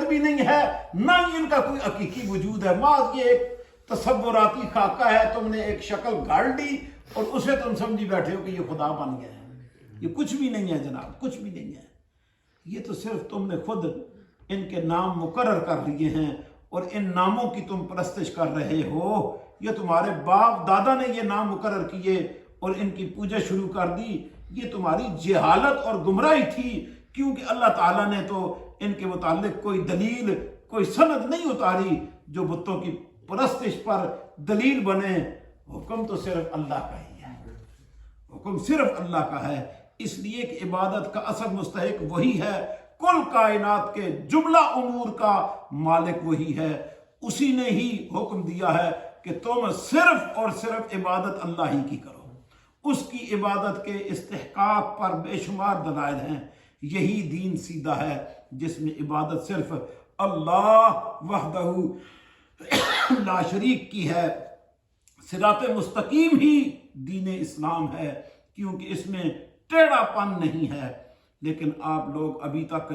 بھی نہیں ہے، نہ ہی ان کا کوئی حقیقی وجود ہے، محض یہ ایک تصوراتی خاکہ ہے، تم نے ایک شکل گھڑ لی اور اسے تم سمجھی بیٹھے ہو کہ یہ خدا بن گیا ہے۔ یہ کچھ بھی نہیں ہے جناب، کچھ بھی نہیں ہے۔ یہ تو صرف تم نے خود ان کے نام مقرر کر لیے ہیں اور ان ناموں کی تم پرستش کر رہے ہو۔ یہ تمہارے باپ دادا نے یہ نام مقرر کیے اور ان کی پوجا شروع کر دی۔ یہ تمہاری جہالت اور گمراہی تھی، کیونکہ اللہ تعالیٰ نے تو ان کے متعلق کوئی دلیل، کوئی سند نہیں اتاری جو بتوں کی پرستش پر دلیل بنے۔ حکم تو صرف اللہ کا ہی ہے، حکم صرف اللہ کا ہے، اس لیے کہ عبادت کا اصل مستحق وہی ہے، کل کائنات کے جملہ امور کا مالک وہی ہے۔ اسی نے ہی حکم دیا ہے کہ تم صرف اور صرف عبادت اللہ ہی کی کرو۔ اس کی عبادت کے استحقاق پر بے شمار دلائل ہیں۔ یہی دین سیدھا ہے جس میں عبادت صرف اللہ وحدہ لا شریک کی ہے۔ صراط مستقیم ہی دین اسلام ہے، کیونکہ اس میں ٹیڑھا پن نہیں ہے۔ لیکن آپ لوگ ابھی تک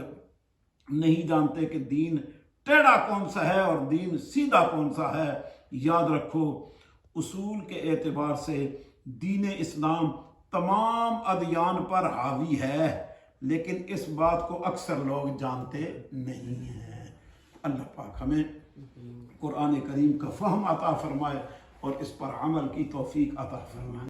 نہیں جانتے کہ دین ٹیڑھا کون سا ہے اور دین سیدھا کون سا ہے۔ یاد رکھو، اصول کے اعتبار سے دین اسلام تمام ادیان پر حاوی ہے، لیکن اس بات کو اکثر لوگ جانتے نہیں ہیں۔ اللہ پاک ہمیں قرآن کریم کا فہم عطا فرمائے اور اس پر عمل کی توفیق عطا فرمائے۔